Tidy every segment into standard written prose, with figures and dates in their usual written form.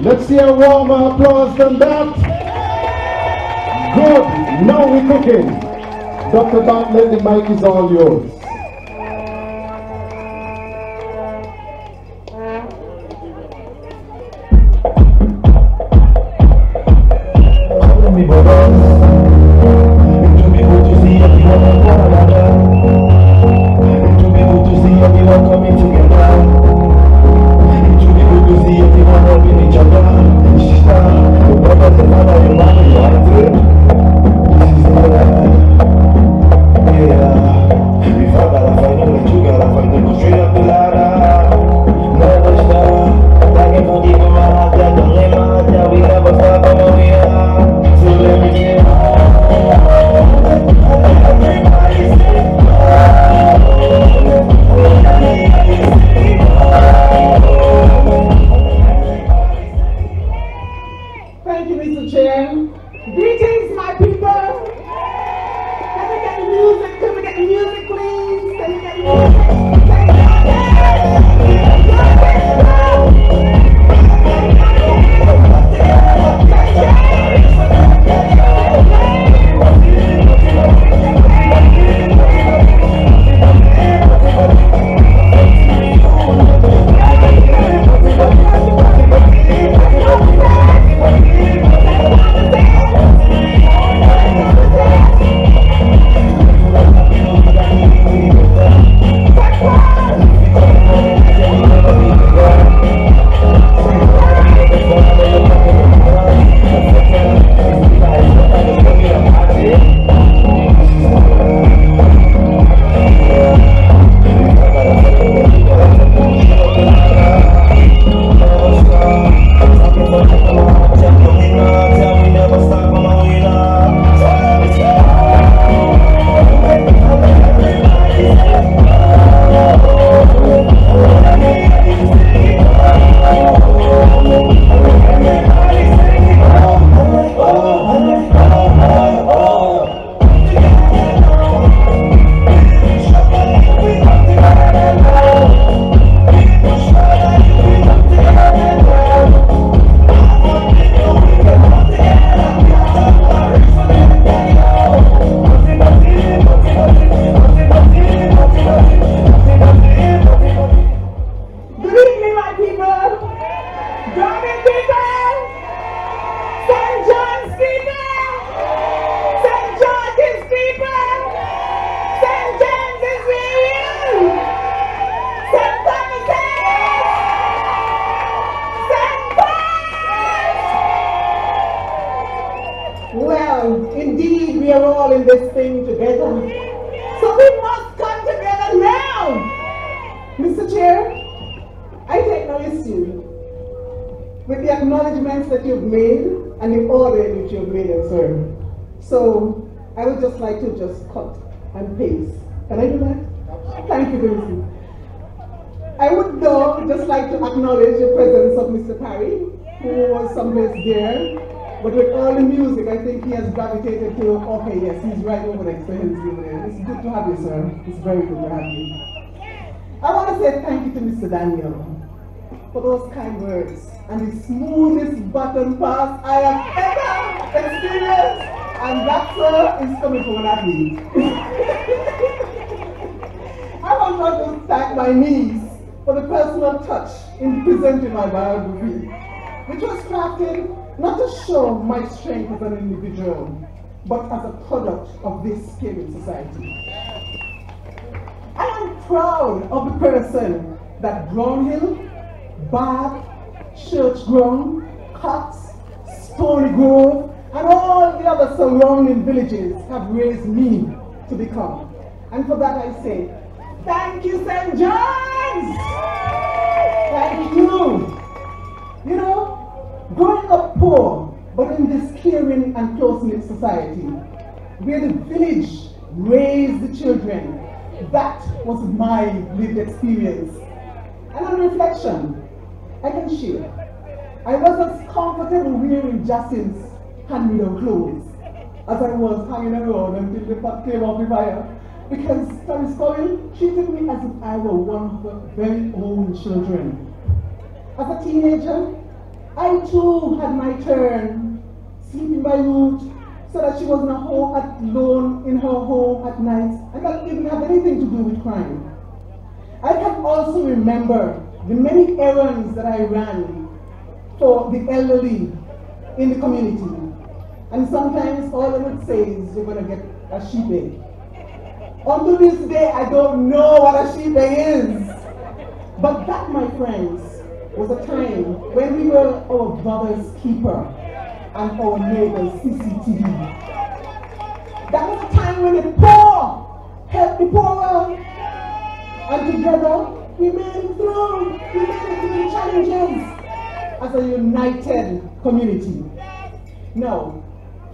Let's see a warmer applause than that. Good. Now we're cooking. Dr. Bartlette, the mic is all yours. So I would just like to just cut and paste. Can I do that? Thank you, Lucy. I would though just like to acknowledge the presence of Mr. Parry, who was someplace there, but with all the music, I think he has gravitated to, okay, yes, he's right over next to him. It's good to have you, sir. It's very good to have you. I want to say thank you to Mr. Daniel for those kind words and the smoothest button pass I have ever experienced. And that, sir, is coming from an athlete. I want to thank my niece for the personal touch in presenting my biography, which was crafted not to show my strength as an individual, but as a product of this caring society. I am proud of the person that Brownhill, Bath, Church Ground, Cox, Stony Grove, and all the other surrounding villages have raised me to become. And for that I say, thank you, St. John's! Thank you! You know, growing up poor, but in this caring and close-knit society, where the village raised the children, that was my lived experience. And on reflection, I can share. I was as comfortable wearing Jacinth's hand-me-down clothes as I was hanging around until the pot came off the fire, because Thomas Coyle treated me as if I were one of her very own children. As a teenager, I too had my turn, sleeping by route, so that she wasn't alone in her home at night, and that didn't have anything to do with crime. I can also remember the many errands that I ran for the elderly in the community. And sometimes all I would say is, you're going to get a sheep egg. Until this day, I don't know what a sheep egg is. But that, my friends, was a time when we were our brother's keeper and our neighbor's CCTV. That was a time when the poor helped the poorer. And together, we made it through the challenges as a united community. Now,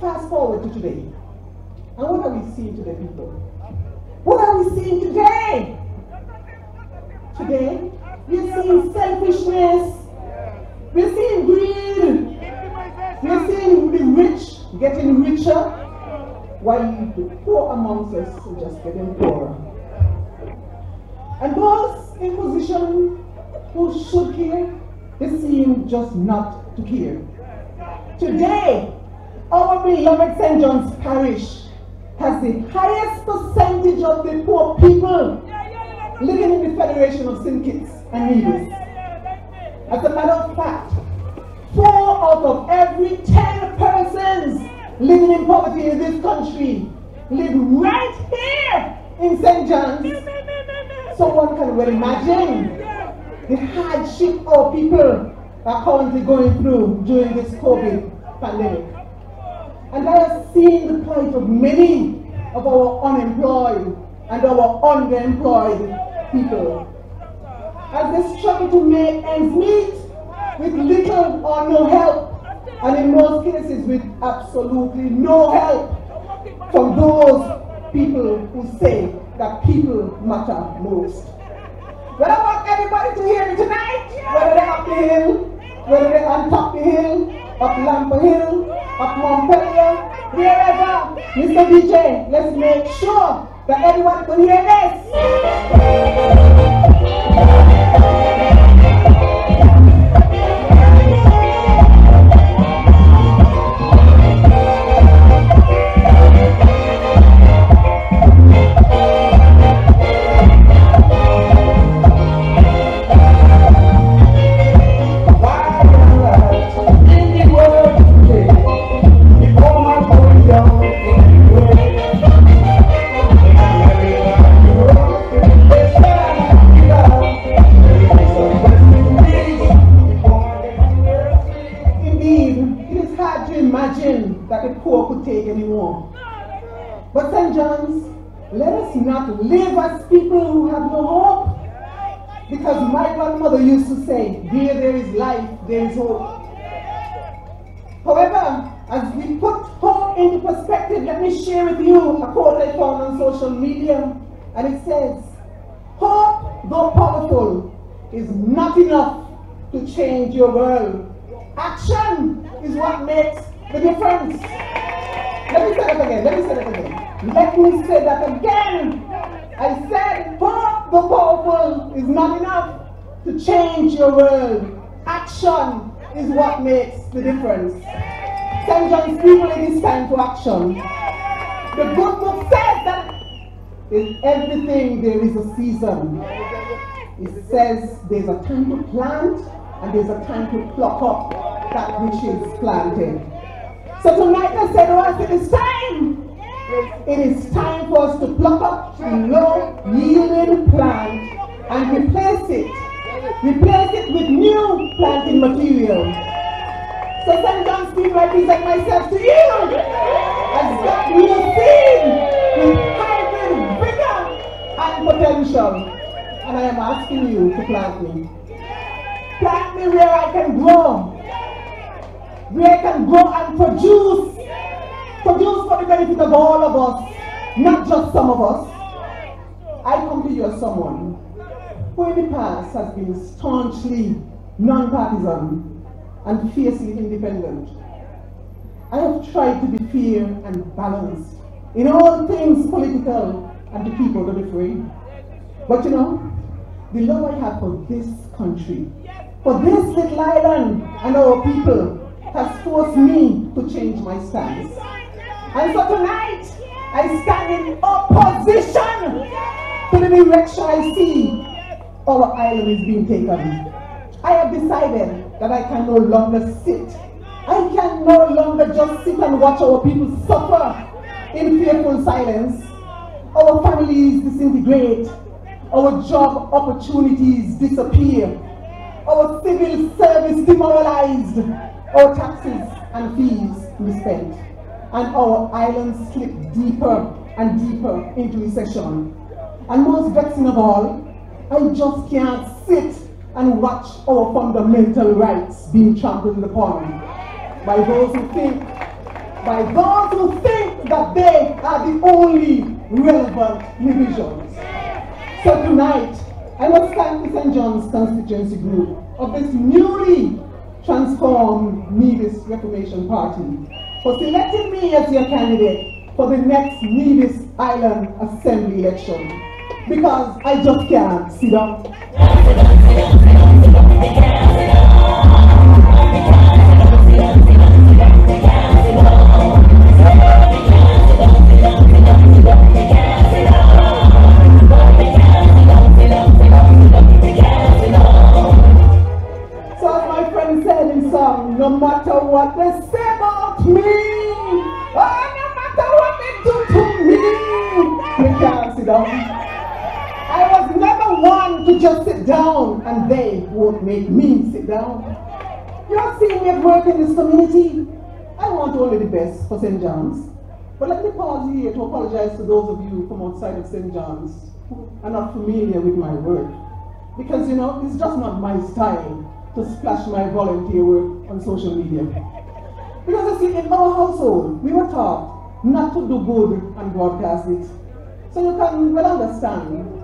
fast forward to today. And what are we seeing today, people? What are we seeing today? Today, we're seeing selfishness. We're seeing greed. We're seeing the rich getting richer, while the poor amongst us are just getting poorer. And those in position who should care, they seem just not to care. Today, our beloved St. John's Parish has the highest percentage of the poor people living in the Federation of St. Kitts and Nevis. As a matter of fact, 4 out of every 10 persons living in poverty in this country live right here in St. John's. So one can well imagine the hardship our people are currently going through during this COVID pandemic. And I have seen the plight of many of our unemployed and our underemployed people as they struggle to make ends meet with little or no help, and in most cases with absolutely no help from those people who say that people matter most. But I want everybody to hear me tonight, whether they're up the hill, whether they're on top of the hill, up Lamper Hill, up Montpellier, wherever. Mr. DJ, let's make sure that everyone can hear this. But St. John's, let us not live as people who have no hope. Because my grandmother used to say, where there is life, there is hope. However, as we put hope into perspective, let me share with you a quote I found on social media. And it says, hope, though powerful, is not enough to change your world. Action is what makes the difference. Let me say that again. Let me say that again. I said, hope the powerful is not enough to change your world. Action is what makes the difference. St. John's people, it is time for action. The good book says that in everything there is a season. It says there's a time to plant and there's a time to pluck up that which is planted. So tonight I said, once it is time. It is time for us to pluck up the low-yielding plant and replace it with new planting material. So St. John's people, I present myself to you as that new seed with hybrid vigor and potential. And I am asking you to plant me. Plant me where I can grow. Where I can grow and produce for the benefit of all of us, not just some of us. I come to you as someone who in the past has been staunchly non-partisan and fiercely independent. I have tried to be fair and balanced in all things political and to people to be free. But you know, the love I have for this country for this little island and our people has forced me to change my stance. And so tonight, I stand in opposition to the direction I see our island is being taken. I have decided that I can no longer sit. I can no longer just sit and watch our people suffer in fearful silence. Our families disintegrate. Our job opportunities disappear. Our civil service demoralized. Our taxes and fees misspent. And our island slip deeper and deeper into recession. And most vexing of all, I just can't sit and watch our fundamental rights being trampled upon by those who think that they are the only relevant divisions. So tonight, I must thank the St. John's constituency group of this newly transformed Nevis Reformation Party for selecting me as your candidate for the next Nevis Island Assembly election. Because I just can't sit down. So as my friend said in song, no matter what they say about me, oh, no matter what they do to me, we can't sit down. I was never one to just sit down and they won't make me sit down. You have seen me at work in this community. I want only the best for St. John's. But let me pause here to apologize to those of you from outside of St. John's who are not familiar with my work. Because, you know, it's just not my style to splash my volunteer work on social media. Because, you see, in our household, we were taught not to do good and broadcast it. So you can well understand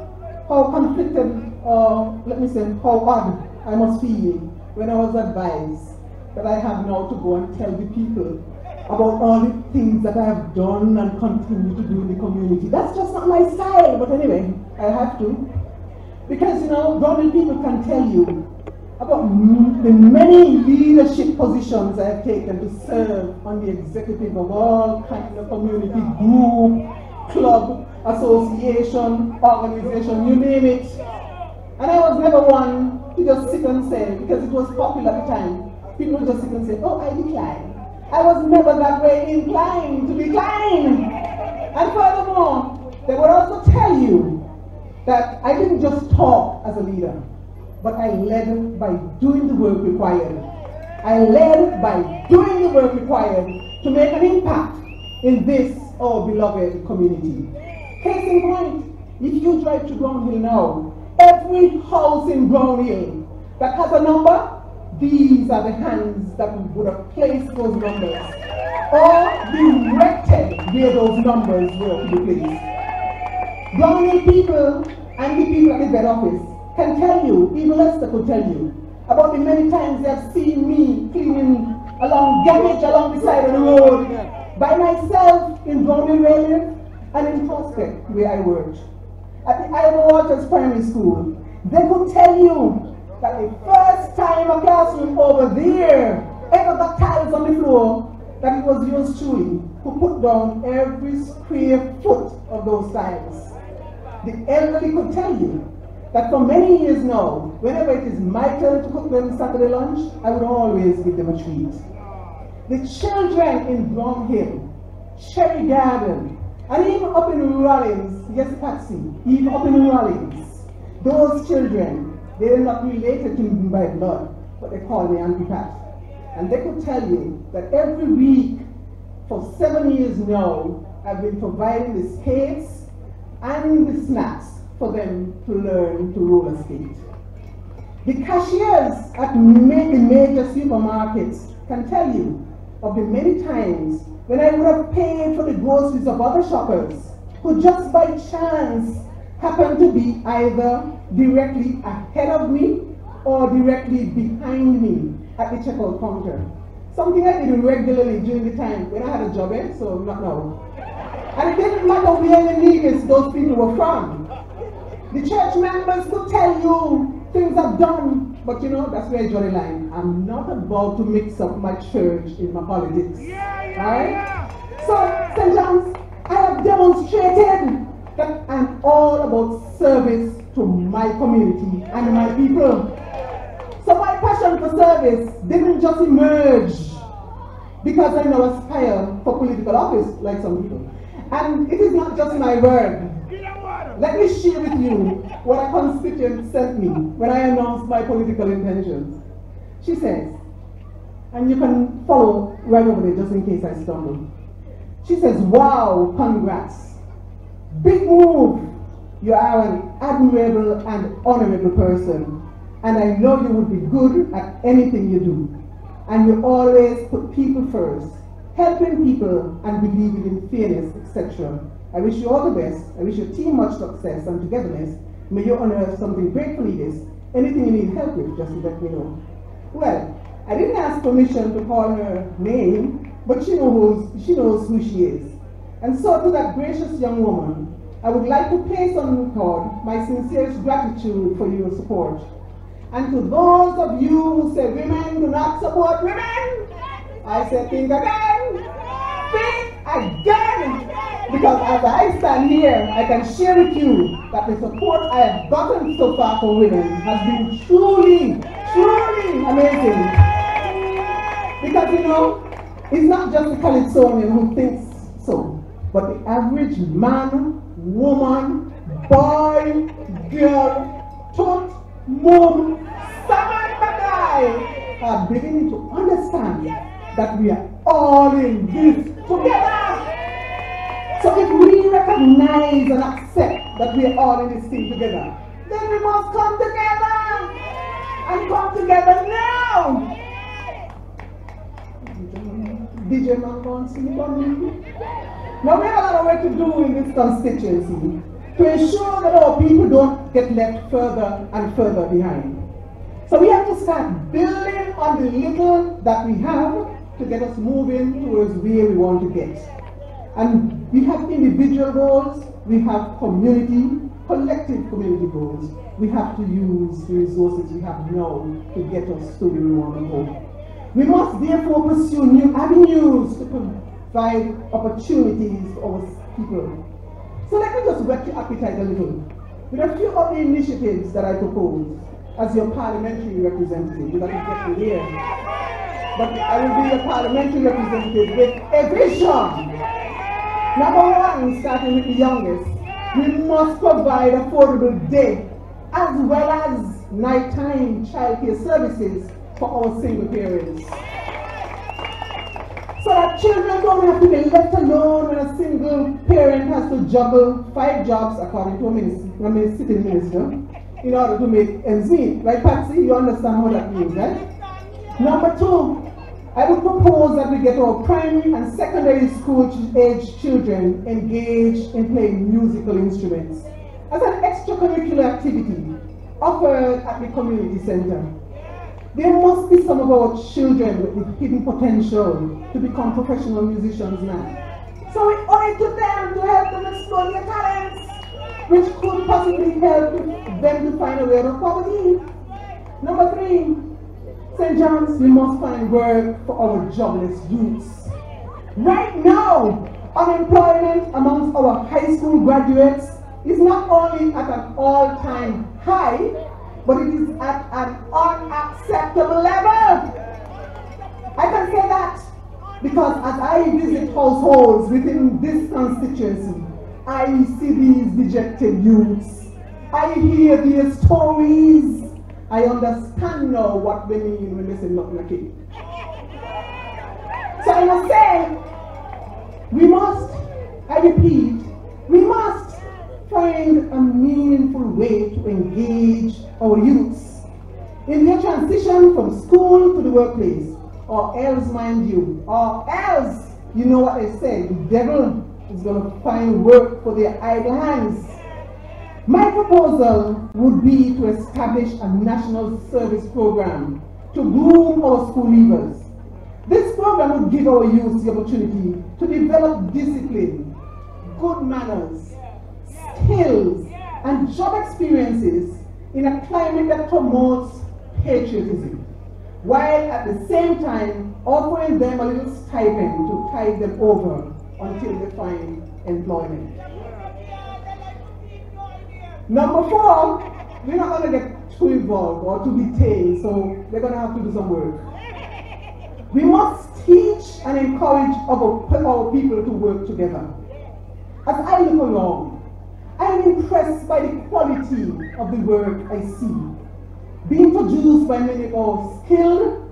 how conflicted, or let me say, how odd I must feel when I was advised that I have now to go and tell the people about all the things that I have done and continue to do in the community. That's just not my style, but anyway, I have to. Because, you know, grounded people can tell you about the many leadership positions I have taken to serve on the executive of all kinds of community group, club, association, organization, you name it. And I was never one to just sit and say, because it was popular at the time, people would just sit and say, oh, I decline. I was never that way inclined to decline. And furthermore, they would also tell you that I didn't just talk as a leader, but I led by doing the work required. I led by doing the work required to make an impact in this, our beloved community. Case in point, if you drive to Brown Hill now, every house in Brown Hill that has a number, these are the hands that would have placed those numbers or directed where those numbers were to be placed. Brown Hill people and the people at the bed office can tell you, even Lester could tell you, about the many times they have seen me cleaning along garbage along the side of the road by myself in Brown Hill Railway and in Prospect, where I worked. At the Iowa Waters Primary School, they could tell you that the first time a classroom over there ever got tiles on the floor, that it was yours truly who put down every square foot of those tiles. The elderly could tell you that for many years now, whenever it is my turn to cook them Saturday lunch, I would always give them a treat. The children in Brown Hill, Cherry Garden, and even up in Rollins, yes, Patsy, even up in Rollins, those children, they are not related to me by blood, but they call me Auntie Pat. And they could tell you that every week, for 7 years now, I've been providing the skates and the snacks for them to learn to roller skate. The cashiers at the major supermarkets can tell you of the many times when I would have paid for the groceries of other shoppers who just by chance happened to be either directly ahead of me or directly behind me at the checkout counter. Something I did regularly during the time when I had a job, so not now. And it didn't matter where in Nevis those people were from. The church members could tell you things I've done But you know, that's where I draw the line. I'm not about to mix up my church in my politics. Right? So, St. John's, I have demonstrated that I'm all about service to my community and my people. So my passion for service didn't just emerge because I now aspire for political office like some people. And it is not just my word. Let me share with you what a constituent sent me when I announced my political intentions. She says, and you can follow right over there just in case I stumble. She says, wow, congrats. Big move. You are an admirable and honorable person. And I know you would be good at anything you do. And you always put people first, helping people and believing in fairness, etc. I wish you all the best. I wish your team much success and togetherness. May you honor something great for leaders. Anything you need help with, just let me know. Well, I didn't ask permission to call her name, but she knows who she is. And so to that gracious young woman, I would like to place on record my sincerest gratitude for your support. And to those of you who say women do not support women, I say think again. Think again. Because as I stand here, I can share with you that the support I have gotten so far from women has been truly, truly amazing. Because you know, it's not just the Calypsonian who thinks so, but the average man, woman, boy, girl, tot, mom, Saman are beginning to understand that we are all in this together. So if we recognize and accept that we are all in this thing together, then we must come together and come together now. DJ man wants to sleep on me. Now we have a lot of work to do in this constituency to ensure that our people don't get left further and further behind. So we have to start building on the little that we have to get us moving towards where we want to get. And we have individual goals, we have collective community goals. We have to use the resources we have now to get us to where we want to go. We must therefore pursue new avenues to provide opportunities for our people. So let me just whet your appetite a little with a few of the initiatives that I propose as your parliamentary representative. You have to get me here. But I will be a parliamentary representative with a vision. Number one, starting with the youngest, we must provide affordable day as well as nighttime childcare services for our single parents. So that children don't have to be left alone when a single parent has to juggle 5 jobs, according to a sitting minister, in order to make ends meet. Right, Patsy? You understand what that means, right? Number 2, I would propose that we get our primary and secondary school age children engaged in playing musical instruments as an extracurricular activity offered at the community center. There must be some of our children with hidden potential to become professional musicians now. So we owe it to them to help them explore their talents, which could possibly help them to find a way out of poverty. Number 3, St. John's, we must find work for our jobless youths. Right now, unemployment amongst our high school graduates is not only at an all-time high, but it is at an unacceptable level. I can say that because as I visit households within this constituency, I see these dejected youths. I hear their stories. I understand now what they mean when they say nothing like it. So I must say, we must, I repeat, we must find a meaningful way to engage our youths in their transition from school to the workplace, or else, mind you, or else, you know what I say, the devil is going to find work for their idle hands. My proposal would be to establish a national service program to groom our school leavers. This program would give our youth the opportunity to develop discipline, good manners, skills, and job experiences in a climate that promotes patriotism, while at the same time offering them a little stipend to tide them over until they find employment. Number 4, we're not going to get too involved or too detailed, so we're going to have to do some work. We must teach and encourage our people to work together. As I look around, I am impressed by the quality of the work I see being produced by many of our skilled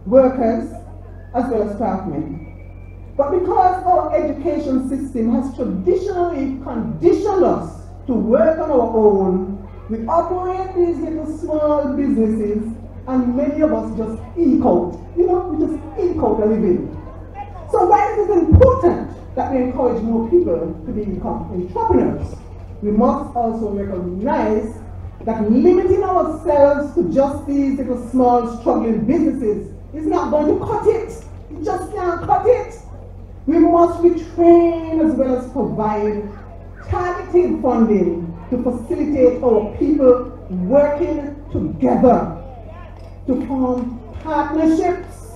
workers as well as craftsmen. But because our education system has traditionally conditioned us to work on our own, we operate these little small businesses and many of us just eke out. We just eke out a living. So while it is important that we encourage more people to become entrepreneurs, we must also recognize that limiting ourselves to just these little small struggling businesses is not going to cut it. It just can't cut it. We must retrain as well as provide targeted funding to facilitate our people working together to form partnerships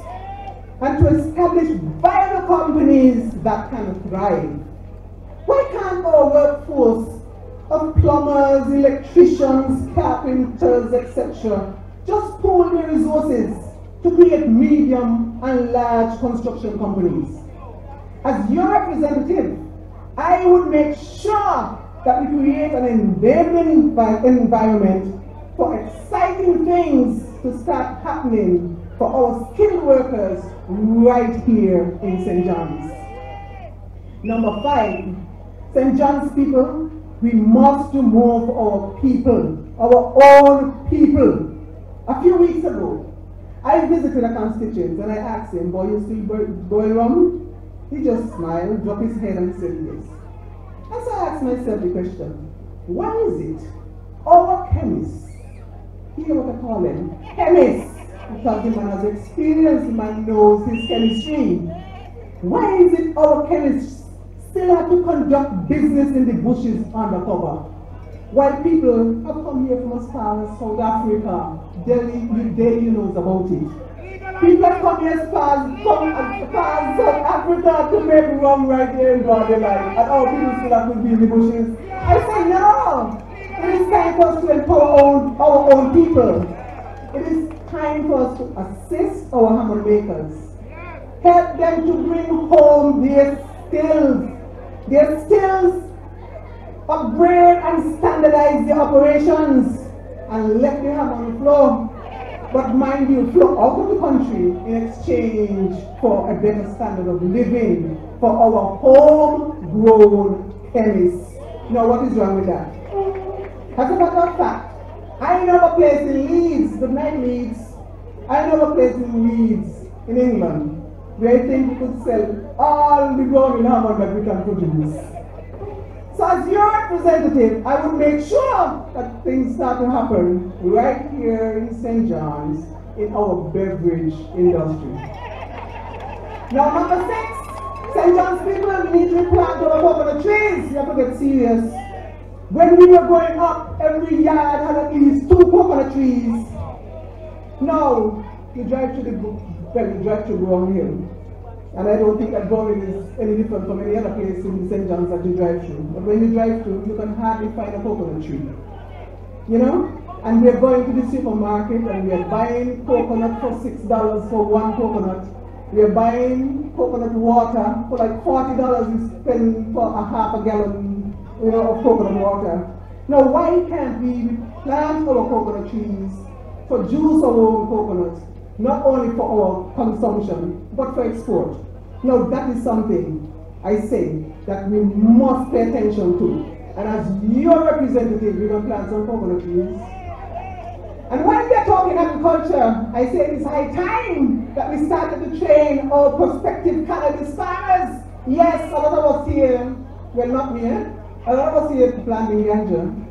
and to establish viable companies that can thrive. Why can't our workforce of plumbers, electricians, carpenters, etc. just pool their resources to create medium and large construction companies? As your representative, I would make sure that we create an enabling environment for exciting things to start happening for our skilled workers right here in St. John's. Number 5, St. John's people, we must do more for our people, our own people. A few weeks ago, I visited a constituent and I asked him, "Boy, you still boil rum?" He just smiled, dropped his head and said yes. And so I asked myself the question, why is it our chemists, hear what I call them, chemists, because the man has experience, the man knows his chemistry. Why is it our chemists still have to conduct business in the bushes undercover, while people have come here from as far as South Africa, Delhi knows about it. People have come here as far as South Africa to make rum right here in Broadway, and our people still have to be in the bushes. I say no! It is time for us to empower our own people. It is time for us to assist our hammer makers. Help them to bring home their skills, upgrade and standardize their operations, and let them have on the floor. But mind you, flow out of the country in exchange for a better standard of living for our homegrown chemists. Now, what is wrong with that? As a matter of fact, I know a place in Leeds, good night Leeds, I know a place in Leeds, in England, where I think we could sell all the ground in Hammond that we can produce. So as your representative, I would make sure that things start to happen right here in St. John's in our beverage industry. Now number 6, St. John's people, we need to plant our coconut trees. You have to get serious. When we were growing up, every yard had at least 2 coconut trees. Now, you drive to Brown Hill. And I don't think that Brown Hill is any different from any other place in St. John's that you drive through. But when you drive through, you can hardly find a coconut tree. You know? And we're going to the supermarket and we're buying coconut for $6 for 1 coconut. We're buying coconut water for like $40 we spend for a half a gallon, of coconut water. Now, why can't we plant our coconut trees, produce our own coconuts, not only for our consumption, but for export? Now, that is something I say that we must pay attention to. And as your representative, we're going to plant some coconut trees. And when we're talking agriculture, I say it is high time that we started to train our prospective cannabis farmers. Yes, a lot of us here, well, not me, a lot of us here planting ganja,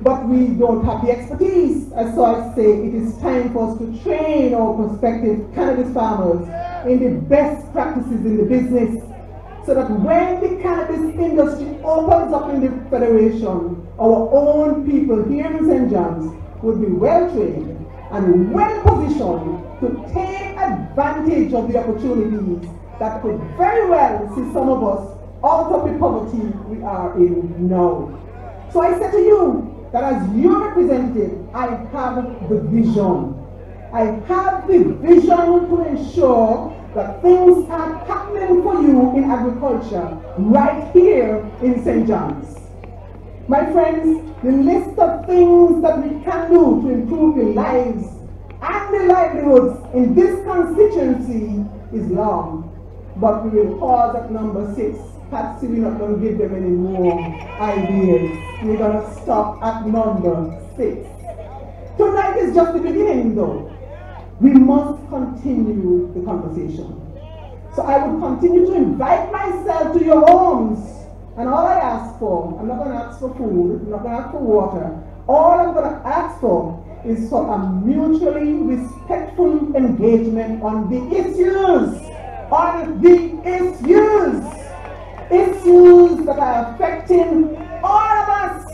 but we don't have the expertise. And so I say it is time for us to train our prospective cannabis farmers in the best practices in the business, so that when the cannabis industry opens up in the Federation, our own people here in St. John's would be well trained and well positioned to take advantage of the opportunities that could very well see some of us out of the poverty we are in now. So I say to you that as your representative, I have the vision. I have the vision to ensure that things are happening for you in agriculture right here in St. John's. My friends, the list of things that we can do to improve the lives and the livelihoods in this constituency is long, but we will pause at number 6. Patsy, we're not going to give them any more ideas. We're going to stop at number 6. Tonight is just the beginning though. We must continue the conversation. So I will continue to invite myself to your homes. And all I ask for, I'm not going to ask for food, I'm not going to ask for water. All I'm going to ask for is for a mutually respectful engagement on the issues. On the issues that are affecting all of us.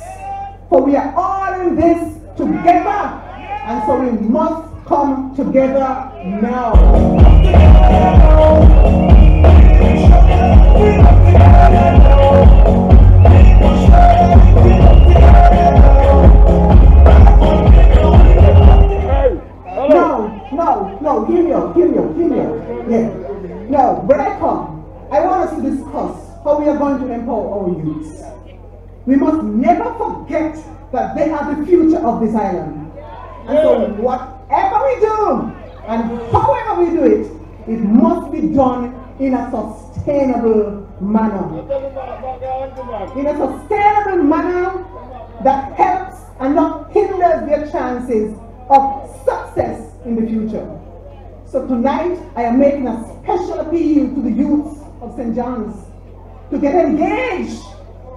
For we are all in this together. And so we must come together now. No, hear me out. Yeah. Now, when I come, I want us to discuss how we are going to empower our youths. We must never forget that they are the future of this island. And so whatever we do, and however we do it, it must be done in a sustainable manner. In a sustainable manner that helps and not hinders their chances of success in the future. So tonight, I am making a special appeal to the youths of St. John's to get engaged,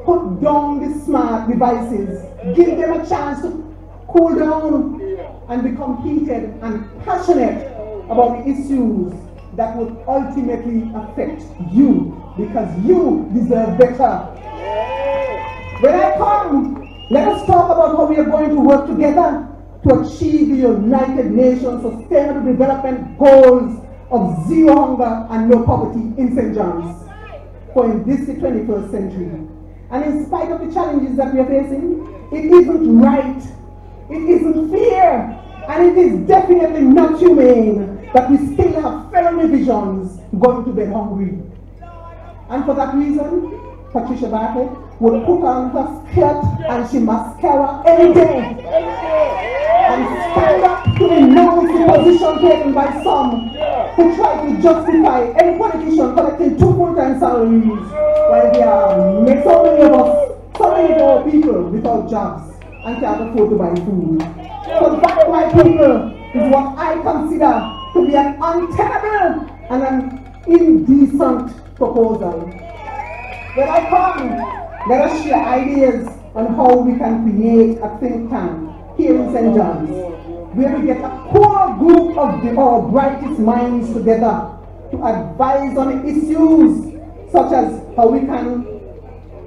put down the smart devices, give them a chance to cool down and become heated and passionate about the issues that would ultimately affect you, because you deserve better. When I come, let us talk about how we are going to work together to achieve the United Nations Sustainable Development Goals of zero hunger and no poverty in St. John's for in this the 21st century. And in spite of the challenges that we are facing, it isn't right, it isn't fair, and it is definitely not humane that we still have felony visions going to bed hungry. And for that reason, Patricia Bartlette would put on her skirt and she mascara any day and stand up to denounce the position taken by some who try to justify any politician collecting 2 full-time salaries while there are so many of us, so many of our people without jobs and can't afford to buy food. So that, my people, is what I consider to be an untenable and an indecent proposal. When I come, let us share ideas on how we can create a think tank here in St. John's, where we get a core group of our brightest minds together to advise on issues such as how we can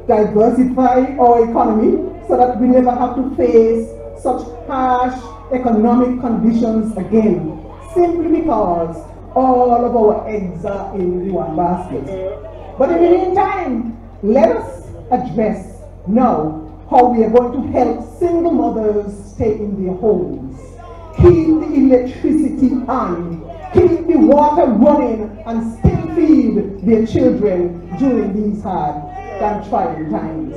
diversify our economy so that we never have to face such harsh economic conditions again, simply because all of our eggs are in the one basket. But in the meantime, let us address now how we are going to help single mothers stay in their homes, keep the electricity on, keep the water running, and still feed their children during these hard and trying times.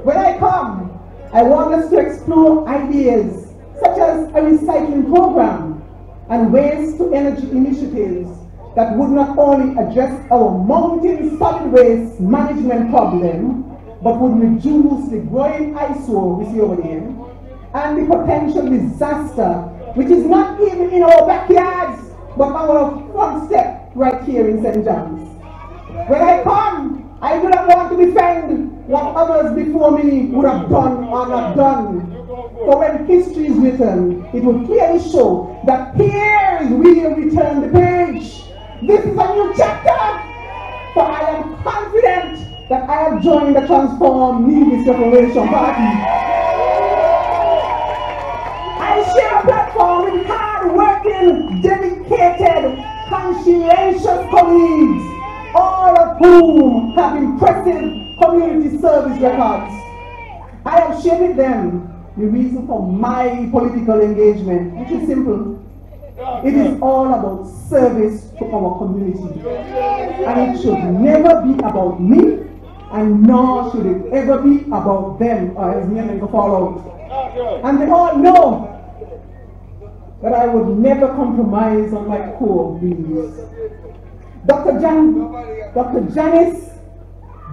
When I come, I want us to explore ideas such as a recycling program and waste to energy initiatives that would not only address our mounting solid waste management problem, but would reduce the growing eyesore we see over there and the potential disaster, which is not even in our backyards, but our front step right here in St. John's. When I come, I do not want to defend what others before me would have done or not done. For when history is written, it will clearly show that here is where we turn the page. This is a new chapter, for I am confident that I have joined the transformed Nevis Reparation Party. I share a platform with 10 dedicated, conscientious colleagues, all of whom have impressive community service records. I have shared with them the reason for my political engagement, which is simple. It is all about service to our community. And it should never be about me, and nor should it ever be about them, or as name can fall out. And they all know that I would never compromise on my core beliefs. Dr. Janice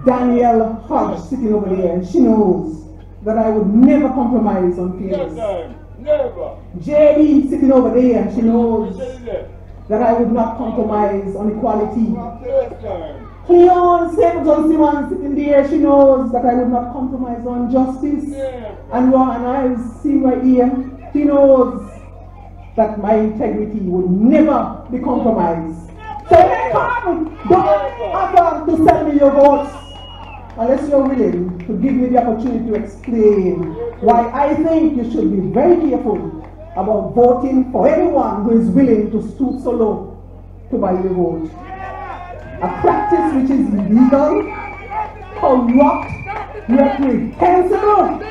Danielle Hodge sitting over there, and she knows that I would never compromise on fairness. Never. JD sitting over there, and she knows that I would not compromise on equality. Cleon Stapleton Simmons sitting there, she knows that I would not compromise on justice. And Ron I've seen right here, he knows that my integrity would never be compromised. So when I come, don't offer to sell me your votes unless you're willing to give me the opportunity to explain why I think you should be very careful about voting for anyone who is willing to stoop so low to buy your vote. A practice which is illegal, corrupt, reprehensible,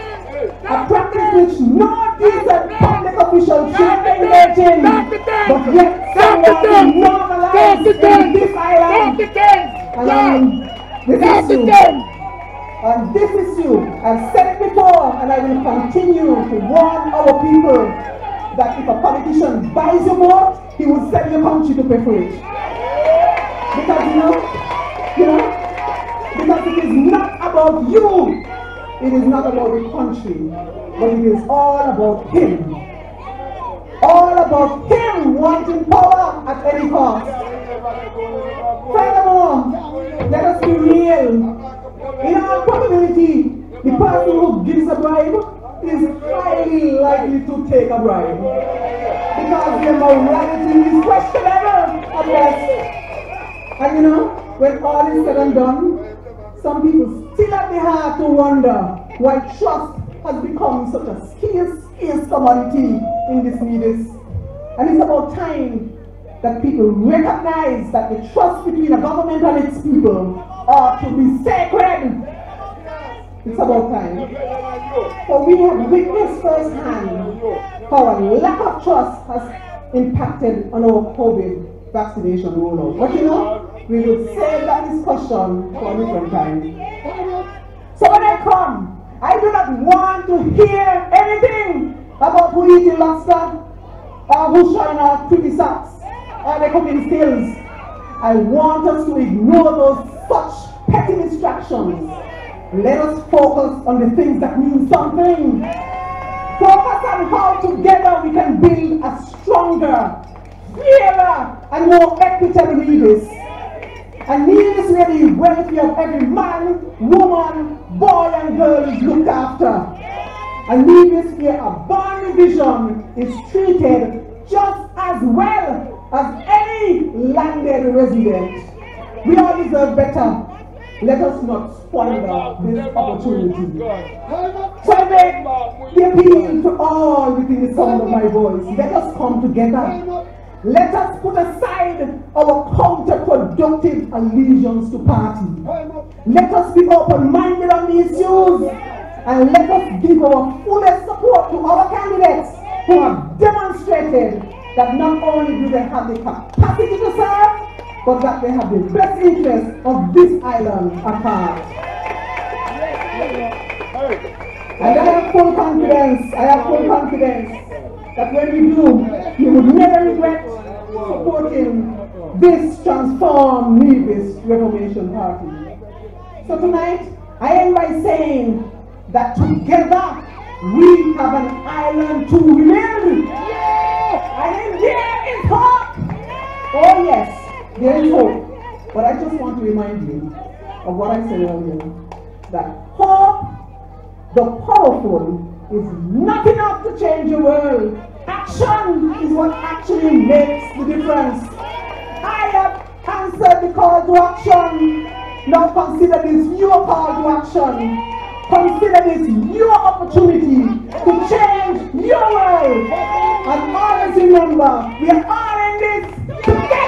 a practice which no decent public official should engage in, but yet someone is normalized in this island. And this issue, I've said it before, and I will continue to warn our people that if a politician buys your vote, he will sell your country to pay for it. Because because it is not about you, it is not about the country, but it is all about him. All about him wanting power at any cost. Furthermore, let us be real. In all probability, the person who gives a bribe is highly likely to take a bribe, because their morality is questionable at best. And when all is said and done, some people still have the heart to wonder why trust has become such a scarce commodity in this Nevis. And it's about time that people recognize that the trust between a government and its people ought to be sacred. It's about time. For we have witnessed firsthand how a lack of trust has impacted on our COVID vaccination rollout. But we will save that discussion for a different time. So when I come, I do not want to hear anything about who eating lobster, or who's showing off pretty socks, or the cooking skills. I want us to ignore those such petty distractions. Let us focus on the things that mean something. Focus on how together we can build a stronger, fairer, and more equitable Nevis. And Nevis where the welfare of every man, woman, boy, and girl is looked after. And Nevis where a born vision is treated just as well as any landed resident. We all deserve better. Let us not squander this opportunity. So I make the appeal to all within the sound of my voice. Let us come together. Let us put aside our counterproductive allegiance to party. Let us be open-minded on the issues, and let us give our fullest support to our candidates who have demonstrated that not only do they have the capacity to serve, but that they have the best interest of this island at heart. And I have full confidence, that when we do, we will never regret supporting this transformed Nevis Reformation Party. So tonight, I end by saying that together we have an island to rebuild. And in there is hope. Oh yes. There is hope, but I just want to remind you of what I said earlier, that hope, the powerful, is not enough to change the world. Action is what actually makes the difference. I have answered the call to action. Now consider this your call to action. Consider this your opportunity to change your life. And always remember, we are all in this together.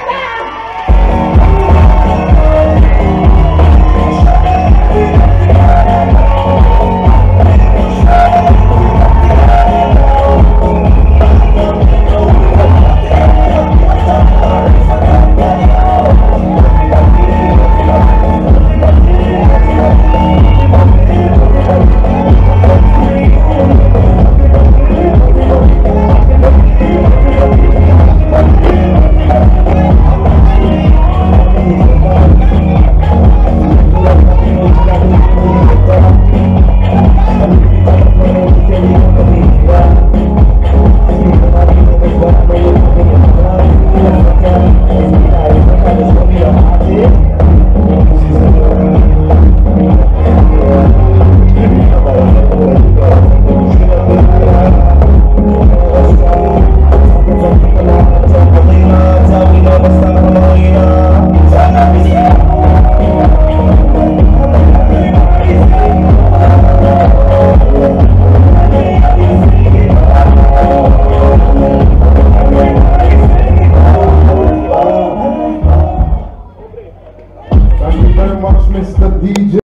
Thank you very much, Mr. DJ.